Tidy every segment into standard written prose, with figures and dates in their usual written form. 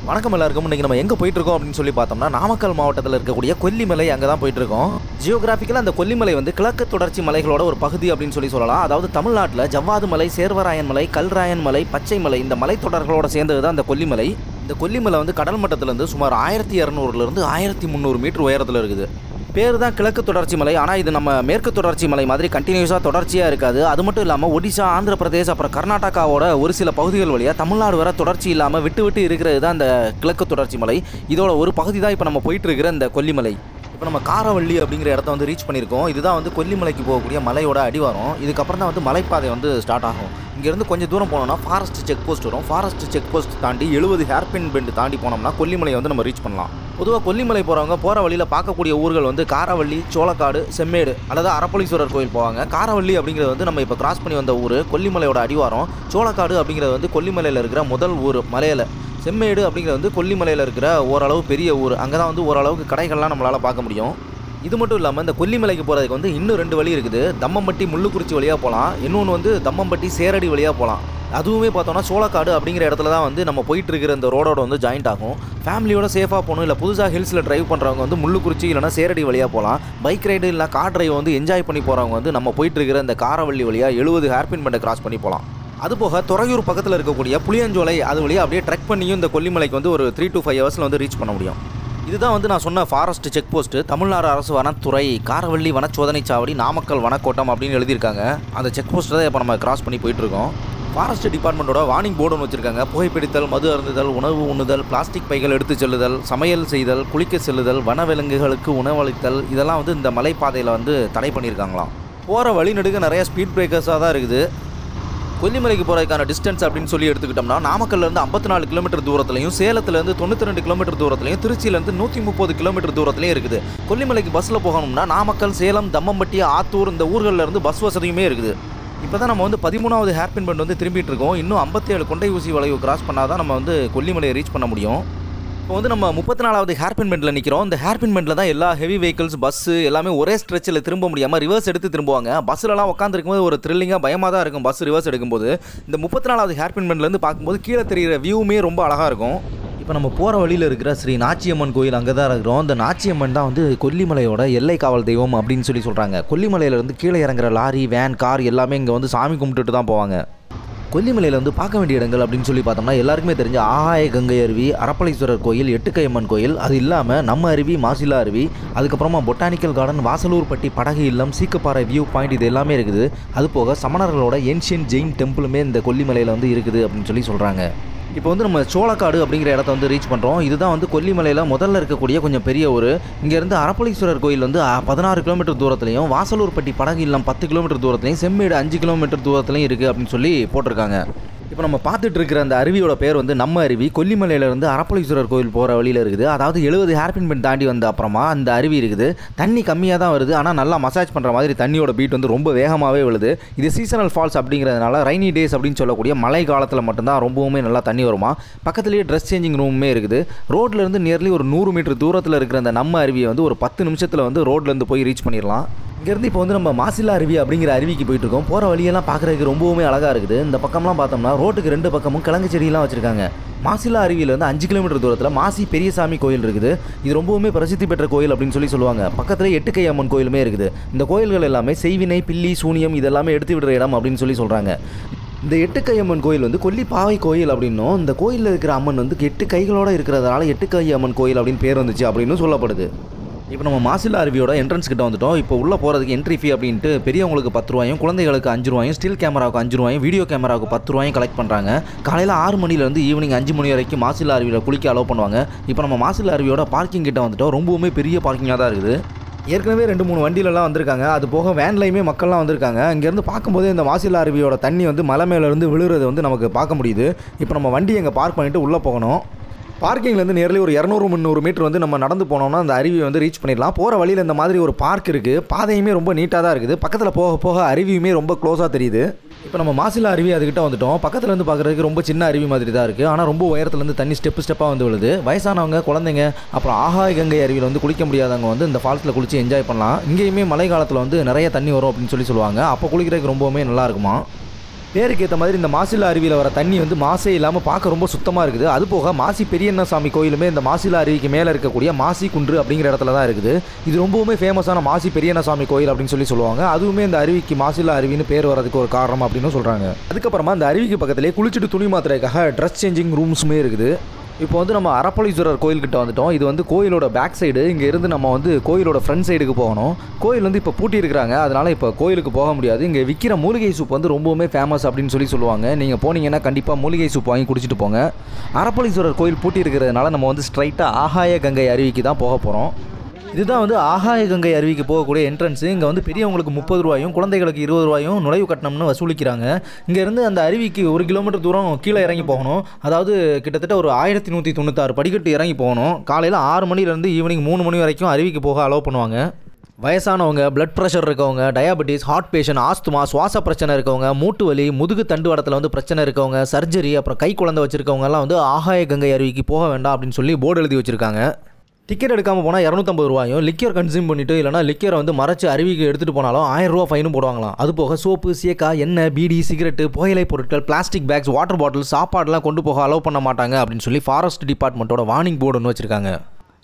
வணக்கம் எல்லாருக்கும். இன்றைக்கி நம்ம எங்கே போயிட்டுருக்கோம் அப்படின்னு சொல்லி பார்த்தோம்னா நாமக்கல் மாவட்டத்தில் இருக்கக்கூடிய கொல்லிமலை அங்கே தான் போயிட்டுருக்கோம். ஜியோகிராஃபிக்கலாக அந்த கொல்லிமலை வந்து கிழக்கு தொடர்ச்சி மலைகளோட ஒரு பகுதி அப்படின்னு சொல்லலாம். அதாவது தமிழ்நாட்டில் ஜவ்வாது மலை, சேர்வராயன் மலை, கல்ராயன் மலை, பச்சை மலை இந்த மலைத்தொடர்களோட சேர்ந்தது தான் அந்த கொல்லிமலை. இந்த கொல்லிமலை வந்து கடல் மட்டத்திலேருந்து சுமார் 1200 1300 மீட்டர் உயரத்தில் இருக்குது. பேர் தான் கிழக்கு தொடர்ச்சி மலை. ஆனால் இது நம்ம மேற்கு தொடர்ச்சி மலை மாதிரி கண்டினியூஸாக தொடர்ச்சியாக இருக்காது. அது மட்டும் இல்லாமல் ஒடிசா, ஆந்திர பிரதேஷ், அப்புறம் கர்நாடகாவோட ஒரு சில பகுதிகள் வழியாக தமிழ்நாடு வர தொடர்ச்சி இல்லாமல் விட்டு விட்டு இருக்கிறது தான் இந்த கிழக்கு தொடர்ச்சி மலை. இதோட ஒரு பகுதி தான் இப்போ நம்ம போயிட்டு இருக்கிற இந்த கொல்லிமலை. இப்போ நம்ம காரவள்ளி அப்படிங்கிற இடத்த வந்து ரீச் பண்ணியிருக்கோம். இதுதான் வந்து கொல்லிமலைக்கு போகக்கூடிய மலையோட அடிவாரம். இதுக்கப்புறம் தான் வந்து மலைப்பாதை வந்து ஸ்டார்ட் ஆகும். இங்கேருந்து கொஞ்சம் தூரம் போனோம்னா ஃபாரஸ்ட் செக் போஸ்ட் வரும். ஃபாரஸ்ட் செக் போஸ்ட் தாண்டி 70 ஹேர்பின் பெண்ட் தாண்டி போனோம்னா கொல்லிமலை வந்து நம்ம ரீச் பண்ணலாம். பொதுவாக கொல்லிமலை போகிறவங்க போகிற வழியில் பார்க்கக்கூடிய ஊர்கள் வந்து காரவள்ளி, சோளக்காடு, செம்மேடு அல்லது அரப்பளீஸ்வரர் கோயில் போவாங்க. காரவள்ளி அப்படிங்கிறது வந்து நம்ம இப்போ கிராஸ் பண்ணி வந்த ஊர், கொல்லிமலையோட அடிவாரம். சோளக்காடு அப்படிங்கிறது வந்து கொல்லிமலையில் இருக்கிற முதல் ஊர் மலையில். செம்மேடு அப்படிங்கிறது வந்து கொல்லிமலையில் இருக்கிற ஓரளவு பெரிய ஊர். அங்கே தான் வந்து ஓரளவுக்கு கடைகள்லாம் நம்மளால் பார்க்க முடியும். இது மட்டும் இல்லாமல் இந்த கொல்லிமலைக்கு போகிறதுக்கு வந்து இன்னும் 2 வழி இருக்குது. தம்மம்பட்டி முள்ளுக்குறிச்சி வழியாக போகலாம், இன்னொன்று வந்து தம்மம்பட்டி சேரடி வழியாக போகலாம். அதுவுமே பார்த்தோன்னா சோளக்காடு அப்படிங்கிற இடத்துல தான் வந்து நம்ம போயிட்டு இருக்கிற இந்த ரோடோட வந்து ஜாயிண்ட் ஆகும். ஃபேமிலியோட சேஃபாக போகணும், இல்லை புதுசாக ஹில்ஸில் ட்ரைவ் பண்ணுறவங்க வந்து முள்ளுக்குறிச்சி இல்லைனா சேரடி வழியாக போகலாம். பைக் ரைடு இல்லை கார் டிரைவ் வந்து என்ஜாய் பண்ணி போகிறவங்க வந்து நம்ம போயிட்டு இருக்கிற இந்த காரவள்ளி வழியாக 70 ஹேர்பின் பெண்டை கிராஸ் பண்ணி போகலாம். அதுபோக துறையூர் பக்கத்தில் இருக்கக்கூடிய புளியஞ்சோலை அது வழியாக அப்படியே ட்ரெக் பண்ணியும் இந்த கொல்லிமலைக்கு வந்து ஒரு 3 to 5 ஹவர்ஸில் வந்து ரீச் பண்ண முடியும். இதுதான் வந்து நான் சொன்ன ஃபாரஸ்ட் செக் போஸ்ட்டு. தமிழ்நாடு அரசு வனத்துறை, காரவள்ளி வனச்சோதனை சாவடி, நாமக்கல் வனக்கோட்டம் அப்படின்னு எழுதியிருக்காங்க. அந்த செக் போஸ்ட்டை தான் இப்போ நம்ம கிராஸ் பண்ணி போயிட்டுருக்கோம். ஃபாரஸ்ட் டிபார்ட்மெண்ட்டோட வார்னிங் போர்டு ஒன்று வச்சுருக்காங்க. புகைப்பிடித்தல், மது அருந்துதல், உணவு உண்ணுதல், பிளாஸ்டிக் பைகள் எடுத்து செல்லுதல், சமையல் செய்தல், குளிக்க செல்லுதல், வனவிலங்குகளுக்கு உணவளித்தல் இதெல்லாம் வந்து இந்த மலைப்பாதையில் வந்து தடை பண்ணியிருக்காங்களாம். போகிற வழிநடுக நிறையா ஸ்பீட் பிரேக்கர்ஸாக தான் இருக்குது. கொல்லிமலைக்கு போகிறதுக்கான டிஸ்டன்ஸ் அப்படின்னு சொல்லி எடுத்துக்கிட்டோம்னா நாமக்கல்லேருந்து 54 கிலோமீட்டர் தூரத்துலையும், சேலத்துலேருந்து 92 கிலோமீட்டர் தூரத்துலையும், திருச்சியிலேருந்து 130 கிலோமீட்டர் தூரத்துலையும் இருக்குது. கொல்லிமலைக்கு பஸ்ஸில் போகணும்னா நாமக்கல், சேலம், தம்மம்பட்டி, ஆத்தூர் இந்த ஊர்கள்லேருந்து பஸ் வசதியுமே இருக்குது. இப்போ தான் நம்ம வந்து 13வது ஹேர்பின் பெண்ட் வந்து திரும்பிட்டு இருக்கோம். இன்னும் 57 கொண்டை ஊசி வளைவு கிராஸ் பண்ணால் தான் நம்ம வந்து கொல்லிமலையை ரீச் பண்ண முடியும். இப்போ வந்து நம்ம 34வது ஹேர்பின் பெண்டில் நிற்கிறோம். இந்த ஹேர்பின் பெண்டில் தான் எல்லா ஹெவி வெஹிக்கிள்ஸ், பஸ்ஸு எல்லாமே ஒரே ஸ்ட்ரெச்சில் திரும்ப முடியாமல் ரிவர்ஸ் எடுத்து திரும்புவாங்க. பஸ்ஸிலலாம் உட்காந்துருக்கும்போது ஒரு த்ரில்லிங்காக பயமாக தான் இருக்கும். பஸ் ரிவர்ஸ் எடுக்கும்போது இந்த 34வது ஹேர்பின் பெண்ட்லேருந்து பார்க்கும்போது கீழே தெரிகிற வியூவுமே ரொம்ப அழகாக இருக்கும். இப்போ நம்ம போகிற வழியில் இருக்கிற ஸ்ரீ நாச்சியம்மன் கோயில் அங்கே தான் இருக்கிறோம். இந்த நாச்சியம்மன் தான் வந்து கொல்லிமலையோட எல்லை காவல் தெய்வம் அப்படின்னு சொல்கிறாங்க. கொல்லிமலையிலேருந்து கீழே இறங்குற லாரி, வேன், கார் எல்லாமே இங்கே வந்து சாமி கும்பிட்டுட்டு தான் போவாங்க. கொல்லிமலையில் வந்து பார்க்க வேண்டிய இடங்கள் அப்படின்னு சொல்லி பார்த்தோம்னா எல்லாருக்குமே தெரிஞ்ச ஆகாய கங்கை அருவி, அரப்பளீஸ்வரர் கோயில், எட்டுக்கையம்மன் கோயில், அது இல்லாமல் நம்ம அருவி, மாசிலா அருவி, அதுக்கப்புறமா பொட்டானிக்கல் கார்டன், வாசலூர்பட்டி படகு இல்லம், சீக்கப்பாறை வியூ பாயிண்ட் இது எல்லாமே இருக்குது. அது போக சமணர்களோட ஏன்ஷியன்ட் ஜெயின் டெம்பிளுமே இந்த கொல்லிமலையில் வந்து இருக்குது அப்படின்னு சொல்கிறாங்க. இப்போ வந்து நம்ம சோளக்காடு அப்படிங்கிற இடத்த வந்து ரீச் பண்ணுறோம். இதுதான் வந்து கொல்லிமலையில் முதல்ல இருக்கக்கூடிய கொஞ்சம் பெரிய ஊர். இங்கேருந்து அரப்பளீஸ்வரர் கோயில் வந்து 16 கிலோமீட்டர் தூரத்துலையும், வாசலூர்பட்டி படகு இல்லம் 10 கிலோமீட்டர் தூரத்துலையும், செம்மேடு 5 கிலோமீட்டர் தூரத்துலையும் இருக்குது அப்படின்னு சொல்லி போட்டிருக்காங்க. இப்போ நம்ம பார்த்துட்டு இருக்கிற அந்த அருவியோட பேர் வந்து நம்ம அருவி. கொல்லிமலையிலேருந்து அரப்பளீஸ்வரர் கோயில் போகிற வழியில் இருக்குது. அதாவது 70 ஹேர்பின் பெண்ட் தாண்டி வந்த அப்புறமா அந்த அருவி இருக்குது. தண்ணி கம்மியாக தான் வருது, ஆனால் நல்லா மசாஜ் பண்ணுற மாதிரி தண்ணியோட பீட் வந்து ரொம்ப வேகமாகவே விழுது. இது சீசனல் ஃபால்ஸ் அப்படிங்கிறதுனால ரைனி டேஸ் அப்படின்னு சொல்லக்கூடிய மழை காலத்தில் மட்டும்தான் ரொம்பவுமே நல்லா தண்ணி வருமா. பக்கத்துலேயே ட்ரெஸ் சேஞ்சிங் ரூமுமே இருக்குது. ரோட்லேருந்து நியர்லி ஒரு 100 மீட்டர் தூரத்தில் இருக்கிற அந்த நம்ம அருவியை வந்து ஒரு 10 நிமிஷத்தில் வந்து ரோட்லேருந்து போய் ரீச் பண்ணிடலாம். இங்கேருந்து இப்போ வந்து நம்ம மாசிலா அருவி அப்படிங்கிற அருவிக்கு போயிட்டுருக்கோம். போகிற வழியெல்லாம் பார்க்குறதுக்கு ரொம்பவுமே அழகாக இருக்குது. இந்த பக்கம்லாம் பார்த்தோம்னா ரோட்டுக்கு 2 பக்கமும் கிழங்கு செடியெல்லாம் வச்சுருக்காங்க. மாசிலா அருவியிலேருந்து 5 கிலோமீட்டர் தூரத்தில் மாசி பெரியசாமி கோயில் இருக்குது. இது ரொம்பவுமே பிரசித்தி பெற்ற கோயில் அப்படின்னு சொல்லுவாங்க. பக்கத்தில் எட்டுக்கை அம்மன் கோயிலுமே இருக்குது. இந்த கோயில்கள் எல்லாமே செய்வினை, பில்லி, சூனியம் இதெல்லாமே எடுத்து விடுற இடம் அப்படின்னு சொல்கிறாங்க. இந்த எட்டுக்கையம்மன் கோயில் வந்து கொல்லிப்பாவை கோயில் அப்படின்னும், இந்த கோயிலில் இருக்கிற அம்மன் வந்து 8 கைகளோடு இருக்கிறதுனால எட்டுக்கை அம்மன் கோயில் அப்படின்னு பேர் வந்துச்சு அப்படின்னு சொல்லப்படுது. இப்போ நம்ம மாசிலா அருவியோட என்ட்ரன்ஸ் கிட்ட வந்துட்டோம். இப்போ உள்ளே போகிறதுக்கு என்ட்ரி ஃபீ அப்படின்ட்டு பெரியவங்களுக்கு 10 ரூபாயும், குழந்தைகளுக்கு 5 ரூபாயும், ஸ்டில் கேமராவுக்கு 5 ரூபாயும், வீடியோ கேமராவுக்கு 10 ரூபாயும் கலெக்ட் பண்ணுறாங்க. காலையில் 6 மணிலேருந்து ஈவினிங் 5 மணி வரைக்கும் மாசிலா அருவியில் குளிக்க அலோவ் பண்ணுவாங்க. இப்போ நம்ம மாசிலா அருவியோட பார்க்கிங் கிட்ட வந்துட்டோம். ரொம்பவுமே பெரிய பார்க்கிங்காக தான் இருக்குது. ஏற்கனவே 2-3 வண்டியிலலாம் வந்திருக்காங்க. அது போக வேன்லையுமே மக்கள்லாம் வந்திருக்காங்க. இங்கேருந்து பார்க்கும்போதே இந்த மாசிலா அருவியோட தண்ணி வந்து மலை மேலேருந்து விழுறது வந்து நமக்கு பார்க்க முடியுது. இப்போ நம்ம வண்டி அங்கே பார்க் பண்ணிவிட்டு உள்ளே போகணும். பார்க்கிங்லேருந்து நியர்லி ஒரு 200-300 மீட்டர் வந்து நம்ம நடந்து போனோம்னா அந்த அருவியை வந்து ரீச் பண்ணிடலாம். போகிற வழியில் இந்த மாதிரி ஒரு பார்க் இருக்குது. பாதையுமே ரொம்ப நீட்டாக தான் இருக்குது. பக்கத்தில் போக போக அருவியுமே ரொம்ப க்ளோஸாக தெரியுது. இப்போ நம்ம மாசிலா அருவி அதுக்கிட்ட வந்துட்டோம். பக்கத்தில் இருந்து பார்க்குறதுக்கு ரொம்ப சின்ன அருவி மாதிரி தான் இருக்குது. ஆனால் ரொம்ப உயரத்துலேருந்து தண்ணி ஸ்டெப்பாக வந்து விழுது. வயசானவங்க, குழந்தைங்க, அப்புறம் ஆகாய கங்கை அருவியில் வந்து குளிக்க முடியாதவங்க வந்து இந்த ஃபால்ஸில் குளித்து என்ஜாய் பண்ணலாம். இங்கேயுமே மழை காலத்தில் வந்து நிறைய தண்ணி வரும் அப்படின்னு சொல்லுவாங்க. அப்போ குளிக்கிறதுக்கு ரொம்பவுமே நல்லா இருக்குமா. பேருக்கு ஏற்ற மாதிரி இந்த மாசிலா அருவியில் வர தண்ணி வந்து மாசே இல்லாமல் பார்க்க ரொம்ப சுத்தமாக இருக்குது. அது போக மாசி பெரியண்ணசாமி கோயிலுமே இந்த மாசிலா அருவிக்கு மேலே இருக்கக்கூடிய மாசி குன்று அப்படிங்கிற இடத்துல தான் இருக்குது. இது ரொம்பவுமே ஃபேமஸான மாசி பெரியண்ணசாமி கோயில் அப்படின்னு சொல்லுவாங்க. அதுவுமே இந்த அருவிக்கு மாசிலா அருவின்னு பேர் வரதுக்கு ஒரு காரணம் அப்படின்னு சொல்கிறாங்க. அதுக்கப்புறமா இந்த அருவிக்கு பக்கத்திலே குளிச்சுட்டு துணி மாத்திரைக்காக ட்ரெஸ் சேஞ்சிங் ரூம்ஸுமே இருக்குது. இப்போ வந்து நம்ம அரப்பளீஸ்வரர் கோயில்கிட்ட வந்துட்டோம். இது வந்து கோயிலோட பேக் சைடு. இங்கே இருந்து நம்ம வந்து கோயிலோட ஃப்ரண்ட் சைடுக்கு போகணும். கோயில் வந்து இப்போ பூட்டி இருக்கிறாங்க, அதனால் இப்போ கோயிலுக்கு போக முடியாது. இங்கே விற்கிற மூலிகை சூப் வந்து ரொம்பவுமே ஃபேமஸ் அப்படின்னு சொல்லுவாங்க. நீங்கள் போனீங்கன்னா கண்டிப்பாக மூலிகை சூப் வாங்கி குடிச்சிட்டு போங்க. அரப்பளீஸ்வரர் கோயில் பூட்டி இருக்கிறதுனால நம்ம வந்து ஸ்ட்ரைட்டாக ஆகாய கங்கை அருவிக்கு தான் போக போகிறோம். இதுதான் வந்து ஆகாய கங்கை அருவிக்கு போகக்கூடிய என்ட்ரன்ஸு. இங்கே வந்து பெரியவங்களுக்கு 30 ரூபாயும் குழந்தைகளுக்கு 20 ரூபாயும் நுழைவு கட்டணம்னு வசூலிக்கிறாங்க. இங்கேருந்து அந்த அருவிக்கு 1 கிலோமீட்டர் தூரம் கீழே இறங்கி போகணும். அதாவது கிட்டத்தட்ட ஒரு 1196 படிக்கட்டு இறங்கி போகணும். காலையில் 6 மணிலேருந்து ஈவினிங் 3 மணி வரைக்கும் அருவிக்கு போக அலோவ் பண்ணுவாங்க. வயசானவங்க, பிளட் ப்ரெஷர் இருக்கவங்க, டயாபெட்டிஸ், ஹார்ட் பேஷண்ட், ஆஸ்துமா, சுவாச பிரச்சனை இருக்கவங்க, மூட்டு வலி, முதுகு தண்டு வடத்தில் வந்து பிரச்சனை இருக்கவங்க, சர்ஜரி, அப்புறம் கை குழந்தை வச்சுருக்கவங்கலாம் வந்து ஆகாய கங்கை அருவிக்கு போக வேண்டாம் அப்படின்னு சொல்லி போர்டு எழுதி வச்சுருக்காங்க. டிக்கெட் எடுக்காமல் போனால் 250 ரூபாயும், லிக்கர் கன்சியூம் பண்ணிவிட்டு இல்லைனா லிக்கரை வந்து மறைச்சு அருவிக்கு எடுத்துகிட்டு போனாலும் 1000 ரூபா ஃபைனும் போடுவாங்களாம். அது போக சோப்பு, சேக்கா, எண்ணெய், பீடி, சிகரெட்டு, புகையிலை பொருட்கள், பிளாஸ்டிக் பேக்ஸ், வாட்டர் பாட்டில், சாப்பாடுலாம் கொண்டு போக அலோவ் பண்ண மாட்டாங்க அப்படின்னு சொல்லி ஃபாரஸ்ட் டிபார்ட்மெண்ட்டோட வார்னிங் போர்டு ஒன்று வச்சுருக்காங்க.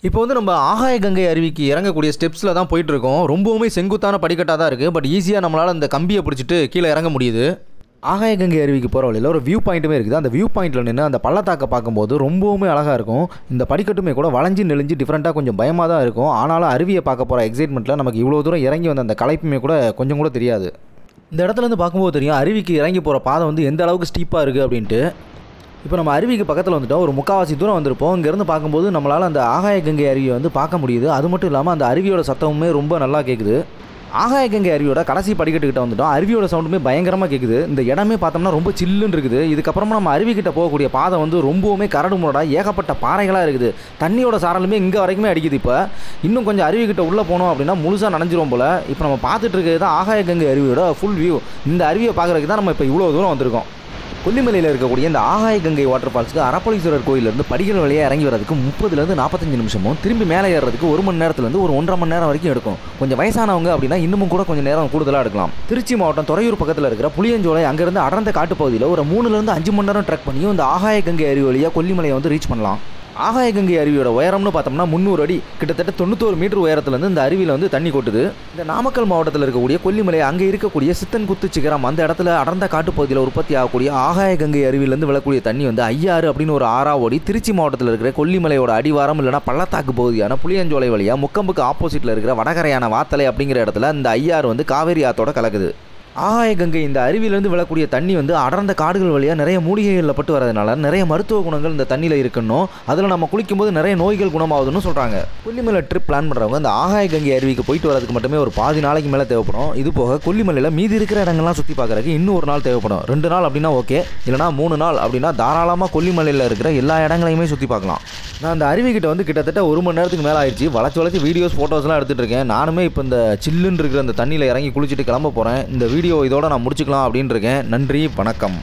இப்போ வந்து நம்ம ஆகாய கங்கை அருவிக்கு இறங்கக்கூடிய ஸ்டெப்ஸில் தான் போயிட்டுருக்கோம். ரொம்பவுமே செங்குத்தான படிக்கட்டாக தான் இருக்குது. பட் ஈஸியாக நம்மளால் அந்த கம்பியை பிடிச்சிட்டு கீழே இறங்க முடியுது. ஆகாய கங்கை அருவிக்கு போகிற வழியில் ஒரு வியூ பாயிண்ட்டுமே இருக்குது. அந்த வியூ பாயிண்ட்டில் நின்று அந்த பள்ளத்தாக்கை பார்க்கும்போது ரொம்பவுமே அழகாக இருக்கும். இந்த படிக்கட்டுமே கூட வளைஞ்சி நெளிஞ்சு டிஃப்ரெண்ட்டாக கொஞ்சம் பயமாக தான் இருக்கும். ஆனாலும் அருவியை பார்க்க போகிற எக்ஸைட்மெண்ட்டில் நமக்கு இவ்வளோ தூரம் இறங்கி வந்த அந்த களைப்புமே கூட கொஞ்சம் கூட தெரியாது. இந்த இடத்துலேருந்து பார்க்கும்போது தெரியும் அருவிக்கு இறங்கி போகிற பாதை வந்து எந்த அளவுக்கு ஸ்டீப்பாக இருக்குது அப்படின்ட்டு. இப்போ நம்ம அருவிக்கு பக்கத்தில் வந்துட்டோம். ஒரு 3/4 தூரம் வந்திருப்போம். இங்கேருந்து பார்க்கும்போது நம்மளால் அந்த ஆகாய கங்கை அருவியை வந்து பார்க்க முடியுது. அது மட்டும் இல்லாமல் அந்த அருவியோட சத்தமுமே ரொம்ப நல்லா கேட்குது. ஆகாய கங்கை அருவியோட கடைசி படிக்கட்டுக்கிட்ட வந்துட்டோம். அருவியோட சவுண்டுமே பயங்கரமாக கேட்குது. இந்த இடமே பார்த்தோம்னா ரொம்ப சில்லுன்னு இருக்குது. இதுக்கப்புறமா நம்ம அருவிக்கிட்ட போகக்கூடிய பாதை வந்து ரொம்பவுமே கரடு முரடாக ஏகப்பட்ட பாறைகளாக இருக்குது. தண்ணியோட சாரலுமே இங்கே வரைக்குமே அடிக்குது. இப்போ இன்னும் கொஞ்சம் அருவிக்கிட்ட உள்ளே போனோம் அப்படின்னா முழுசாக நனைஞ்சிரும் போல். இப்போ நம்ம பார்த்துட்டு இருக்கிறது தான் ஆகாய கங்கை அருவியோட ஃபுல் வியூ. இந்த அருவியை பார்க்குறதுக்கு தான் நம்ம இப்போ இவ்வளோ தூரம் வந்திருக்கோம். கொல்லிமலையில் இருக்கக்கூடிய இந்த ஆகாய கங்கை வாட்டர் ஃபால்ஸுக்கு அரப்பளீஸ்வரர் கோயிலிருந்து படிகள் வழியாக இறங்கி வரதுக்கு 30லேருந்து 45 நிமிஷமும், திரும்பி மேலே ஏறதுக்கு 1 மணி நேரத்துலேருந்து ஒரு 1.5 மணி நேரம் வரைக்கும் எடுக்கும். கொஞ்சம் வயசானவங்க அப்படின்னா இன்னமும் கூட கொஞ்சம் நேரம் கூடுதலாக எடுக்கலாம். திருச்சி மாவட்டம் துறையூர் பக்கத்தில் இருக்கிற புளியஞ்சோலை அங்கேருந்து அடர்ந்த காட்டுப்பகுதியில் ஒரு 3லேருந்து 5 மணி நேரம் ட்ரெக் பண்ணி இந்த ஆகாய கங்கை அருவி வழியாக கொல்லிமலையை வந்து ரீச் பண்ணலாம். ஆகாய கங்கை அருவியோட உயரம்னு பார்த்தோம்னா 300 அடி, கிட்டத்தட்ட 91 மீட்டர் உயரத்துலேருந்து இந்த அருவியில் வந்து தண்ணி கொட்டுது. இந்த நாமக்கல் மாவட்டத்தில் இருக்கக்கூடிய கொல்லிமலை, அங்கே இருக்கக்கூடிய சித்தன்குத்து சிகரம், அந்த இடத்துல அடர்ந்த காட்டுப்பகுதியில் உற்பத்தி ஆகக்கூடிய ஆகாய கங்கை அருவியிலேருந்து விழக்கூடிய தண்ணி வந்து ஐயாறு அப்படின்னு ஒரு ஆறா ஓடி திருச்சி மாவட்டத்தில் இருக்கிற கொல்லிமலையோட அடிவாரம் இல்லைனா பள்ளத்தாக்கு பகுதியான புளியஞ்சோலை வழியாக முக்கம்புக்கு ஆப்போசிட்டில் இருக்கிற வடகரையான வாத்தலை அப்படிங்கிற இடத்துல இந்த ஐயாறு வந்து காவேரி ஆத்தோட கலக்குது. ஆகாய கங்கை இந்த அருவியிலேருந்து விழக்கூடிய தண்ணி வந்து அடர்ந்த காடுகள் வழியாக நிறைய மூலிகைகளில் பட்டு வரதுனால நிறைய மருத்துவ குணங்கள் இந்த தண்ணியில் இருக்கணும். அதில் நம்ம குளிக்கும்போது நிறைய நோய்கள் குணமாகுதுன்னு சொல்கிறாங்க. கொல்லிமலை ட்ரிப் பிளான் பண்ணுறவங்க இந்த ஆகாய கங்கை அருவிக்கு போயிட்டு வரதுக்கு மட்டுமே ஒரு பாதி நாளைக்கு மேலே தேவைப்படும். இது போக கொல்லிமலையில் மீதி இருக்கிற இடங்கள்லாம் சுற்றி பார்க்குறதுக்கு இன்னும் ஒரு நாள் தேவைப்படும். 2 நாள் அப்படின்னா ஓகே, இல்லைனா 3 நாள் அப்படின்னா தாராளமாக கொல்லிமலையில் இருக்கிற எல்லா இடங்களையுமே சுற்றி பார்க்கலாம். நான் அந்த அருவிக்கிட்ட வந்து கிட்டத்தட்ட 1 மணி நேரத்துக்கு மேலே ஆயிடுச்சு. வளைச்சி வீடியோஸ், ஃபோட்டோஸ்லாம் எடுத்துகிட்டு இருக்கேன். நானுமே இப்போ இந்த சில்லுன்னு இருக்கிற அந்த தண்ணியில் இறங்கி குளிச்சுட்டு கிளம்ப போகிறேன். இந்த வீடியோ இதோட நான் முடிச்சுக்கலாம் அப்படின்னு இருக்கேன். நன்றி, வணக்கம்.